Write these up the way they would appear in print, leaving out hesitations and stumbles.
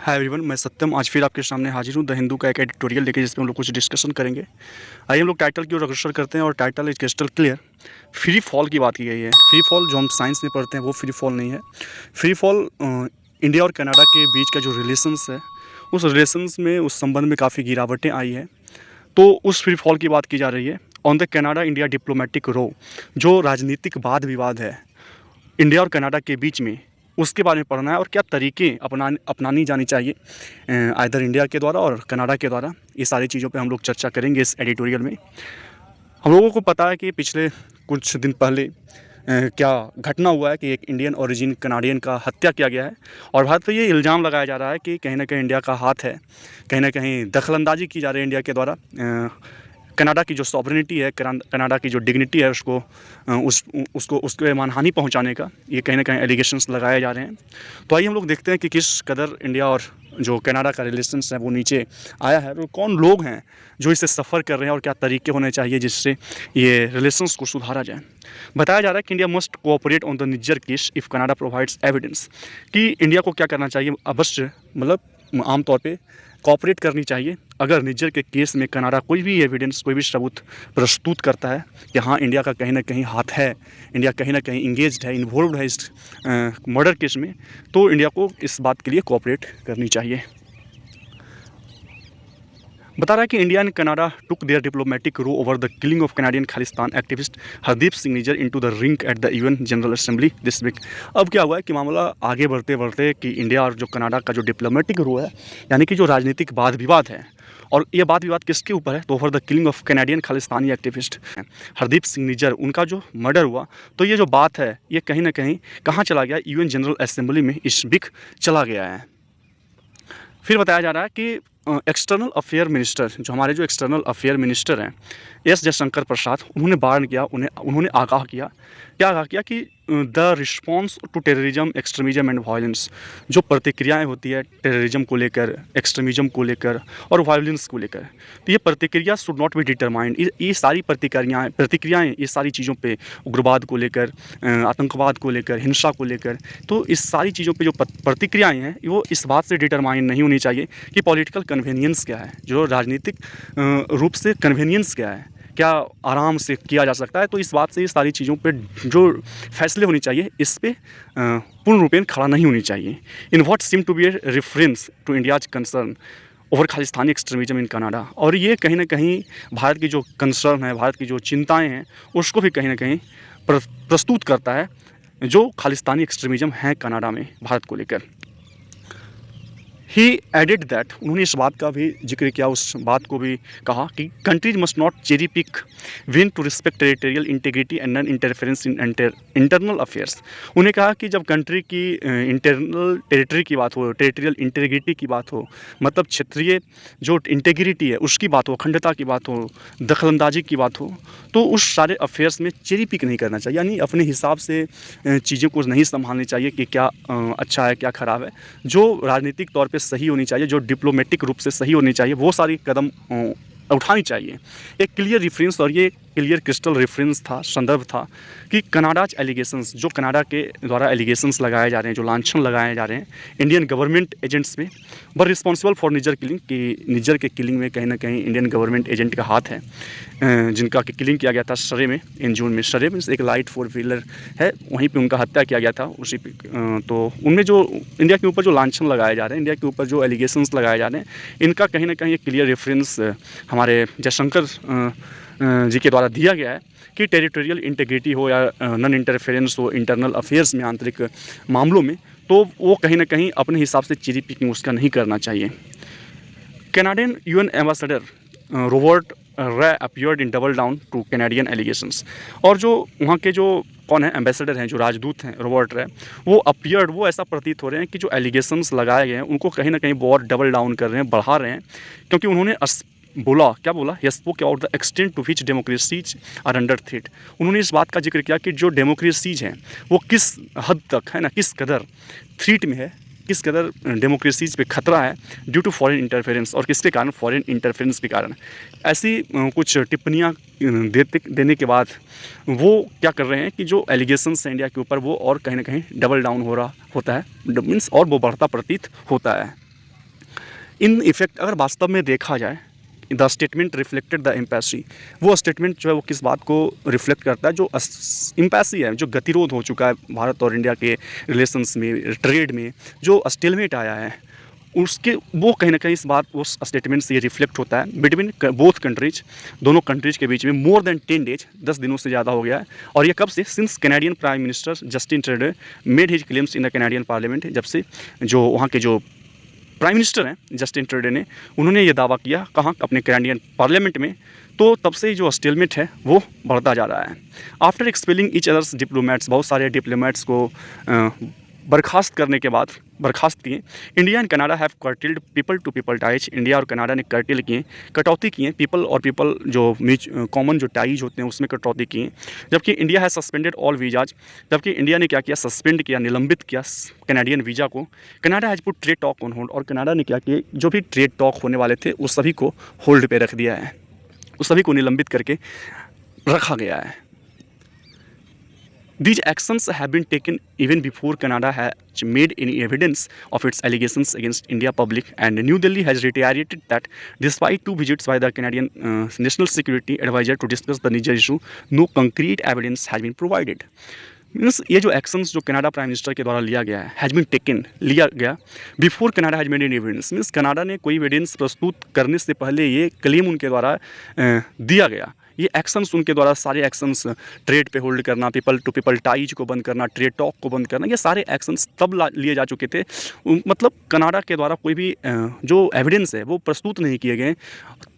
Hi everyone, मैं सत्यम आज फिर आपके सामने हाजिर हूँ द हिंदू का एक एडिटोरियल लेके जिसमें हम लोग कुछ डिस्कशन करेंगे। आइए हम लोग टाइटल की ओर अग्रसर करते हैं और title is crystal clear. Free fall की बात की गई है। फ्री फॉल जो हम साइंस में पढ़ते हैं वो फ्री फॉल नहीं है। फ्री फॉल इंडिया और कनाडा के बीच का जो रिलेशंस है उस रिलेशंस में उस संबंध में काफ़ी गिरावटें आई हैं। तो उस फ्री फॉल की बात की जा रही है on the Canada India diplomatic row. जो राजनीतिक वाद विवाद है इंडिया और कनाडा के बीच में, उसके बारे में पढ़ना है और क्या तरीके अपनानी जानी चाहिए आइदर इंडिया के द्वारा और कनाडा के द्वारा। ये सारी चीज़ों पे हम लोग चर्चा करेंगे इस एडिटोरियल में। हम लोगों को पता है कि पिछले कुछ दिन पहले क्या घटना हुआ है कि एक इंडियन ओरिजिन कनाडियन का हत्या किया गया है और भारत पर ये इल्ज़ाम लगाया जा रहा है कि कहीं ना कहीं इंडिया का हाथ है, कहीं ना कहीं दखलंदाजी की जा रही है इंडिया के द्वारा। कनाडा की जो सॉवरेनिटी है, कनाडा की जो डिग्निटी है उसको उसको मानहानि पहुंचाने का ये कहीं ना कहीं एलिगेशंस लगाए जा रहे हैं। तो आइए हम लोग देखते हैं कि किस कदर इंडिया और जो कनाडा का रिलेशंस है वो नीचे आया है और कौन लोग हैं जो इससे सफ़र कर रहे हैं और क्या तरीके होने चाहिए जिससे ये रिलेशंस को सुधारा जाए। बताया जा रहा है कि India must cooperate on the Nijjar case if Canada provides evidence, कि इंडिया को क्या करना चाहिए, अवश्य मतलब आमतौर पे कोऑपरेट करनी चाहिए अगर निज्जर के केस में कनाडा कोई भी एविडेंस, कोई भी सबूत प्रस्तुत करता है कि हाँ इंडिया का कहीं ना कहीं हाथ है, इंडिया कहीं ना कहीं इंगेज्ड है, इन्वॉल्व है इस मर्डर केस में, तो इंडिया को इस बात के लिए कोऑपरेट करनी चाहिए। बता रहा है कि India and Canada took their diplomatic row over the killing of Canadian Khalistan activist Hardeep Singh Nijjar into the ring at the UN General Assembly this week. अब क्या हुआ है कि मामला आगे बढ़ते बढ़ते कि इंडिया और जो कनाडा का जो डिप्लोमेटिक रो है, यानी कि जो राजनीतिक वाद विवाद है, और ये वाद विवाद किसके ऊपर है, तो over the killing of Canadian Khalistani activist Hardeep Singh Nijjar, उनका जो मर्डर हुआ, तो ये जो बात है ये कहीं ना कहीं कहाँ चला गया, यूएन जनरल असेंबली में इस वीक चला गया है। फिर बताया जा रहा है कि एक्सटर्नल अफेयर मिनिस्टर, जो हमारे जो एक्सटर्नल अफेयर मिनिस्टर हैं एस जयशंकर प्रसाद, उन्होंने वार्न किया, उन्होंने आगाह किया, क्या आगाह किया कि the response to terrorism, extremism and violence, जो प्रतिक्रियाएं होती है टेररिज्म को लेकर, एक्सट्रीमिज्म को लेकर और वायलेंस को लेकर, तो ये प्रतिक्रिया शुड नॉट बी डिटरमाइंड। ये सारी प्रतिक्रियाएं ये सारी चीज़ों पे, उग्रवाद को लेकर, आतंकवाद को लेकर, हिंसा को लेकर, तो इस सारी चीज़ों पे जो प्रतिक्रियाएं हैं वो इस बात से डिटरमाइन नहीं होनी चाहिए कि पॉलिटिकल कन्वीनियंस क्या है, जो राजनीतिक रूप से कन्वीनियंस क्या है, क्या आराम से किया जा सकता है। तो इस बात से ये सारी चीज़ों पे जो फैसले होने चाहिए इस पे पूर्ण रूपेण खड़ा नहीं होनी चाहिए। In what seem to be a reference to India's concern over Khalistani extremism in Canada, और ये कहीं ना कहीं भारत की जो कंसर्न है, भारत की जो चिंताएँ हैं उसको भी कहीं ना कहीं प्रस्तुत करता है जो खालिस्तानी एक्सट्रीमिज्म है कनाडा में भारत को लेकर। ही एडेड दैट, उन्होंने इस बात का भी जिक्र किया, उस बात को भी कहा कि countries must not cherry pick when to respect territorial integrity and non interference in internal affairs. उन्हें कहा कि जब कंट्री की इंटरनल टेरिटरी की बात हो, टेरिटोरियल इंटीग्रिटी की बात हो, मतलब क्षेत्रीय जो इंटीग्रिटी है उसकी बात हो, अखंडता की बात हो, दखलंदाजी की बात हो, तो उस सारे अफेयर्स में चेरी पिक नहीं करना चाहिए, यानी अपने हिसाब से चीज़ों को नहीं संभालनी चाहिए कि क्या अच्छा है क्या ख़राब है। जो राजनीतिक तौर पे सही होनी चाहिए, जो डिप्लोमेटिक रूप से सही होनी चाहिए, वो सारी कदम उठानी चाहिए। एक क्लियर रेफरेंस, और ये क्लियर क्रिस्टल रेफरेंस था, संदर्भ था कि कनाडाज एलिगेशंस, जो कनाडा के द्वारा एलिगेशंस लगाए जा रहे हैं, जो लांछन लगाए जा रहे हैं इंडियन गवर्नमेंट एजेंट्स में, वर रिस्पॉन्सिबल फॉर निज्जर किलिंग, कि निज्जर के किलिंग में कहीं ना कहीं इंडियन गवर्नमेंट एजेंट का हाथ है, जिनका कि किलिंग किया गया था सरे में इन जून में। सरे में एक लाइट 4 व्हीलर है, वहीं पे उनका हत्या किया गया था उसी पे। तो उनमें जो इंडिया के ऊपर जो लांछन लगाए जा रहे हैं, इंडिया के ऊपर जो एलिगेशंस लगाए जा रहे हैं, इनका कहीं ना कहीं एक क्लियर रेफरेंस हमारे जयशंकर जी के द्वारा दिया गया है कि टेरिटोरियल इंटीग्रिटी हो या नॉन इंटरफेरेंस हो इंटरनल अफेयर्स में, आंतरिक मामलों में, तो वो कहीं ना कहीं अपने हिसाब से चेरी पिकिंग उसका नहीं करना चाहिए। कैनेडियन यूएन एम्बेसडर रॉबर्ट रे appeared in double down two Canadian allegations, और जो वहाँ के जो कौन है एम्बेसडर हैं, जो राजदूत हैं रॉबर्ट रे, वो अपीयर्ड, वो ऐसा प्रतीत हो रहे हैं कि जो एलिगेशंस लगाए गए हैं उनको कहीं ना कहीं बहुत डबल डाउन कर रहे हैं, बढ़ा रहे हैं, क्योंकि उन्होंने बोला, क्या बोला, he spoke about the extent to which democracies are under threat. उन्होंने इस बात का जिक्र किया कि जो डेमोक्रेसीज हैं वो किस हद तक है ना, किस कदर थ्रेट में है, किस कदर डेमोक्रेसीज पे खतरा है ड्यू टू फॉरेन इंटरफेरेंस, और किसके कारण, फॉरेन इंटरफेरेंस के कारण। ऐसी कुछ टिप्पणियाँ देने के बाद वो क्या कर रहे हैं कि जो एलिगेशंस हैं इंडिया के ऊपर वो और कहीं ना कहीं डबल डाउन हो रहा होता है, मीन्स और वो बढ़ता प्रतीत होता है। इन इफेक्ट अगर वास्तव में देखा जाए, द स्टेटमेंट रिफ्लेक्टेड द एम्पैसी, वो स्टेटमेंट जो है वो किस बात को रिफ्लेक्ट करता है, जो एम्पैसी है, जो गतिरोध हो चुका है भारत और इंडिया के रिलेशंस में, ट्रेड में जो स्टेलमेट आया है, उसके वो कहीं ना कहीं इस बात उस स्टेटमेंट से ये रिफ्लेक्ट होता है बिटवीन बोथ कंट्रीज, दोनों कंट्रीज के बीच में मोर देन 10 डेज, 10 दिनों से ज़्यादा हो गया है। और ये कब से, since Canadian prime minister Justin Trudeau made his claims in the Canadian parliament, जब से जो वहाँ के जो प्राइम मिनिस्टर हैं जस्टिन ट्रूडो ने, उन्होंने ये दावा किया कहाँ, अपने कैनेडियन पार्लियामेंट में, तो तब से जो स्टेलमेट है वो बढ़ता जा रहा है। After expelling each others diplomats, बहुत सारे डिप्लोमेट्स को बर्खास्त करने के बाद बर्खास्त किए। India and Canada have curtailed people to people ties, India और कनाडा ने कर्टिल किए, कटौती किए, पीपल और पीपल जो कॉमन जो टाइज होते हैं उसमें कटौती किए। जबकि इंडिया है सस्पेंडेड ऑल वीजाज, जबकि इंडिया ने क्या किया, सस्पेंड किया, निलंबित किया कैनेडियन वीज़ा को। Canada has put trade talk on hold, और कनाडा ने क्या किया, जो भी ट्रेड टॉक होने वाले थे उस सभी को होल्ड पे रख दिया है, उस सभी को निलंबित करके रखा गया है। These actions have been taken even before Canada has made any evidence of its allegations against India public, and New Delhi has reiterated that despite 2 visits by the Canadian National Security Advisor to discuss the Niger issue, no concrete evidence has been provided. Means ये जो actions जो Canada prime minister के द्वारा लिया गया है, has been taken, लिया गया before Canada has made any evidence, means Canada ने कोई एविडेंस प्रस्तुत करने से पहले ये क्लेम उनके द्वारा दिया गया। ये एक्शंस उनके द्वारा, सारे एक्शंस, ट्रेड पे होल्ड करना, पीपल टू पीपल टाइज को बंद करना, ट्रेड टॉक को बंद करना, ये सारे एक्शंस तब लिए जा चुके थे। मतलब कनाडा के द्वारा कोई भी जो एविडेंस है वो प्रस्तुत नहीं किए गए,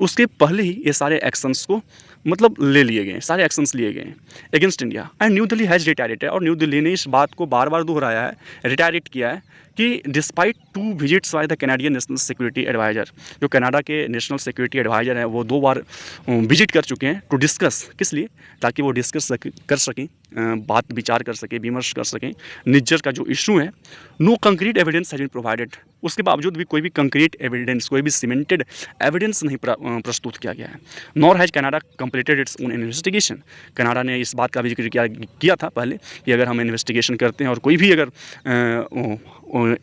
उसके पहले ही ये सारे एक्शंस को मतलब ले लिए गए, सारे एक्शंस लिए गए against India. And New Delhi has reiterated, और न्यू दिल्ली ने इस बात को बार बार दोहराया है, रिटायरेट किया है कि despite 2 visits by the Canadian national security adviser, जो कनाडा के नेशनल सिक्योरिटी एडवाइज़र हैं वो 2 बार विजिट कर चुके हैं टू डिस्कस, किस लिए, ताकि वो डिस्कस कर सकें, बात विचार कर सकें, विमर्श कर सकें निज्जर का जो इशू है। No concrete evidence has been provided, उसके बावजूद भी कोई भी कंक्रीट एविडेंस, कोई भी सीमेंटेड एविडेंस नहीं प्रस्तुत किया गया है। Nor has Canada completed its own investigation, Canada ने इस बात का भी जिक्र किया था पहले कि अगर हम इन्वेस्टिगेशन करते हैं और कोई भी अगर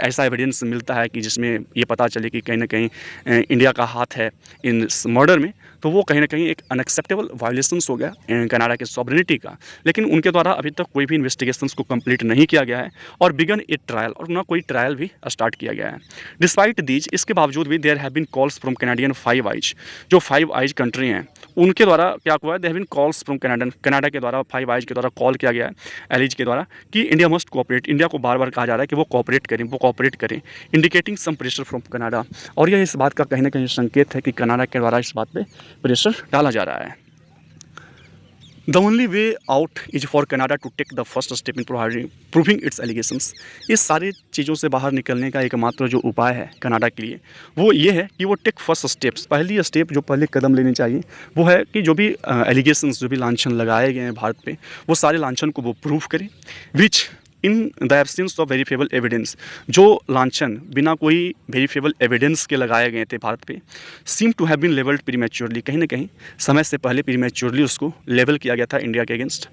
ऐसा एविडेंस मिलता है कि जिसमें ये पता चले कि कहीं ना कहीं इंडिया का हाथ है इन मर्डर में, तो वो कहीं ना कहीं एक अनएक्सेप्टेबल वायलेशंस हो गया कनाडा के सॉवरेनिटी का। लेकिन उनके द्वारा अभी तक कोई भी इन्वेस्टिगेशंस को कंप्लीट नहीं किया गया है और बिगन ए ट्रायल, और ना कोई ट्रायल भी स्टार्ट किया गया है। डिस्पाइट दीज, इसके बावजूद भी there have been calls from Canadian 5 Eyes, जो 5 आइज कंट्री हैं उनके द्वारा क्या हुआ है, there have been calls from Canada के द्वारा 5 आइज के द्वारा कॉल किया गया है, एलिज के द्वारा, कि इंडिया मस्ट कोऑपरेट, इंडिया को बार बार कहा जा रहा है कि वो कोऑपरेट करें, indicating some pressure from Canada. और यह इस बात का कहीं ना कहीं संकेत है कि कनाडा के द्वारा इस बात पे प्रेशर डाला जा रहा है। The only way out is for Canada to take the first step in proving its allegations, इस सारी चीज़ों से बाहर निकलने का एकमात्र जो उपाय है कनाडा के लिए वो ये है कि वो टेक फर्स्ट स्टेप्स, पहली स्टेप जो पहले कदम लेनी चाहिए वो है कि जो भी एलिगेशंस, जो भी लांछन लगाए गए हैं भारत पे, वो सारे लांछन को वो प्रूव करें, which in the absence of verifiable evidence, जो लांछन बिना कोई वेरीफेबल एविडेंस के लगाए गए थे भारत पे, seem to have been levelled prematurely, कहीं ना कहीं समय से पहले प्रीमैच्योरली उसको लेवल किया गया था इंडिया के against.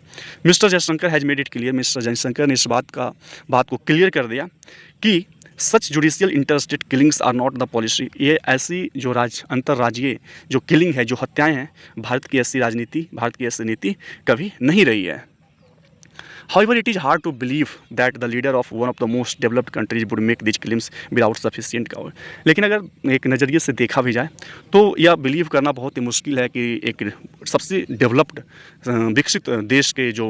Mister Jaishankar has made it clear, mister Jaishankar ने इस बात को क्लियर कर दिया कि such judicial interstate killings are not the policy, ये ऐसी जो अंतर्राज्यीय जो किलिंग है, जो हत्याएँ हैं, भारत की ऐसी राजनीति, भारत की ऐसी नीति कभी नहीं रही है। However, it is hard to believe that the leader of one of the most developed countries would make these claims without sufficient cover. लेकिन अगर एक नज़रिए से देखा भी जाए तो यह बिलीव करना बहुत ही मुश्किल है कि एक सबसे डेवलप्ड विकसित देश के जो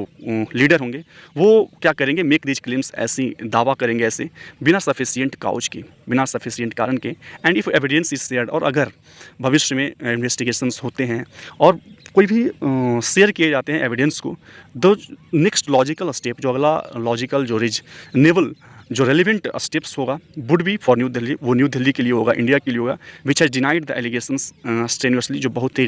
लीडर होंगे वो क्या करेंगे, मेक दिस क्लेम्स, ऐसी दावा करेंगे ऐसे बिना सफिशिएंट काउज के, बिना सफिशिएंट कारण के। And if evidence is shared, और अगर भविष्य में इन्वेस्टिगेशंस होते हैं और कोई भी शेयर किए जाते हैं एविडेंस को, द नेक्स्ट लॉजिकल स्टेप, जो अगला लॉजिकल जो रीजनेबल जो रेलिवेंट स्टेप्स होगा would be for new Delhi, वो न्यू दिल्ली के लिए होगा, इंडिया के लिए होगा, which has denied the allegations strenuously, जो बहुत ही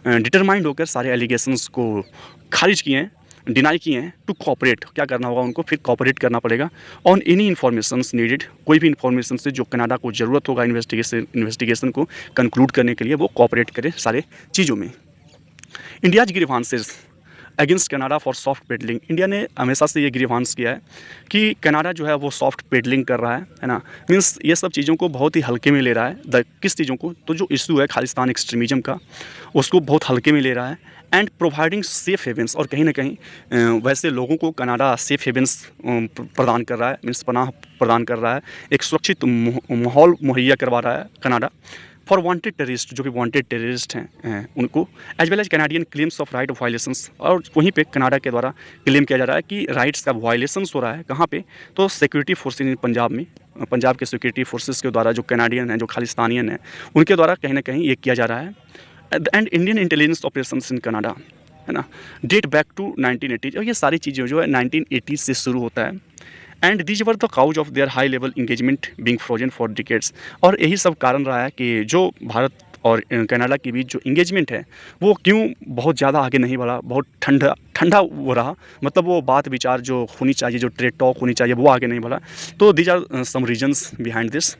डिटरमाइंड होकर सारे एलिगेशंस को खारिज किए हैं, डिनाई किए हैं। टू कॉपरेट, क्या करना होगा उनको, फिर कॉपरेट करना पड़ेगा ऑन एनी इन्फॉर्मेशंस नीडेड, कोई भी इन्फॉर्मेशन से जो कनाडा को ज़रूरत होगा इन्वेस्टिगेशन को कंक्लूड करने के लिए, वो कॉपरेट करे सारे चीज़ों में। India's grievances, against Canada for soft pedalling. India ने हमेशा से ये ग्रीवांस किया है कि कनाडा जो है वो सॉफ्ट पेडलिंग कर रहा है ना, मीन्स ये सब चीज़ों को बहुत ही हल्के में ले रहा है। किस चीज़ों को, तो जो इशू है खालिस्तान एक्सट्रीमिज़म का, उसको बहुत हल्के में ले रहा है। एंड प्रोवाइडिंग सेफ़ हेवेंस, और कहीं ना कहीं वैसे लोगों को कनाडा सेफ़ हेवेंस प्रदान कर रहा है, मीन्स पनाह प्रदान कर रहा है, एक सुरक्षित माहौल मुहैया करवा रहा है कनाडा फॉर वांटेड टेररिस्ट, जो भी वांटेड टेररिस्ट हैं उनको, as well as Canadian claims of right violations. और वहीं पे कनाडा के द्वारा क्लेम किया जा रहा है कि राइट्स का वायलेशंस हो रहा है। कहाँ पे, तो सिक्योरिटी फोर्सेज इन पंजाब में, पंजाब के सिक्योरिटी फोर्सेज के द्वारा, जो कैनेडियन हैं, जो खालिस्तानियन हैं, उनके द्वारा कहीं ना कहीं ये किया जा रहा है। And Indian intelligence operations in Canada, है ना, डेट बैक टू 1980। और ये सारी चीज़ें जो है 1980 से शुरू होता है। And these were the cause of their high level engagement being frozen for decades. और यही सब कारण रहा है कि जो भारत और कनाडा के बीच जो इंगेजमेंट है वो क्यों बहुत ज़्यादा आगे नहीं बढ़ा, बहुत ठंडा वो रहा, मतलब वो बात विचार जो होनी चाहिए, जो ट्रेड टॉक होनी चाहिए, वो आगे नहीं बढ़ा। तो these are some reasons behind this.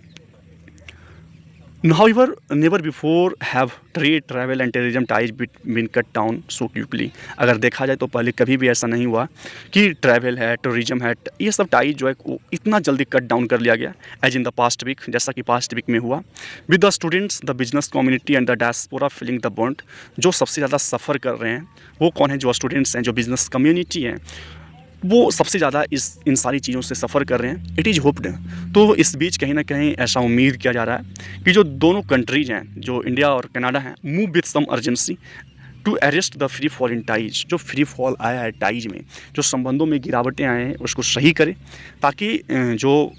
However, never before have trade, travel and terrorism ties been cut down so quickly। अगर देखा जाए तो पहले कभी भी ऐसा नहीं हुआ कि ट्रैवल है, टूरिज्म है, ये सब टाइज जो है वो इतना जल्दी कट डाउन कर लिया गया as in the past week, जैसा कि पास्ट वीक में हुआ। With the students, the business community and the diaspora feeling the bond. जो सबसे ज़्यादा सफ़र कर रहे हैं वो कौन है, जो स्टूडेंट्स हैं, जो बिजनेस कम्युनिटी हैं, वो सबसे ज़्यादा इन सारी चीज़ों से सफ़र कर रहे हैं। It is hoped. तो इस बीच कहीं ना कहीं ऐसा उम्मीद किया जा रहा है कि जो दोनों कंट्रीज हैं, जो इंडिया और कनाडा हैं, move with some urgency to arrest the free fall in ties. जो फ्री फॉल आया है टाइज में, जो संबंधों में गिरावटें आए हैं, उसको सही करें, ताकि जो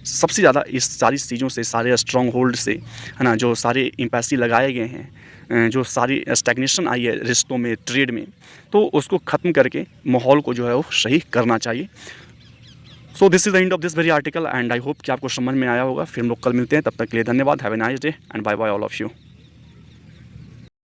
सबसे ज़्यादा इस सारी चीज़ों से, सारे स्ट्रॉन्ग होल्ड से, है ना, जो सारे एम्बेसी लगाए गए हैं, जो सारी स्टैग्नेशन आई है रिश्तों में, ट्रेड में, तो उसको ख़त्म करके माहौल को जो है वो सही करना चाहिए। So this is the end of this very article and I hope कि आपको समझ में आया होगा। फिर हम लोग कल मिलते हैं, तब तक के लिए धन्यवाद। Have a nice day and bye bye all of you.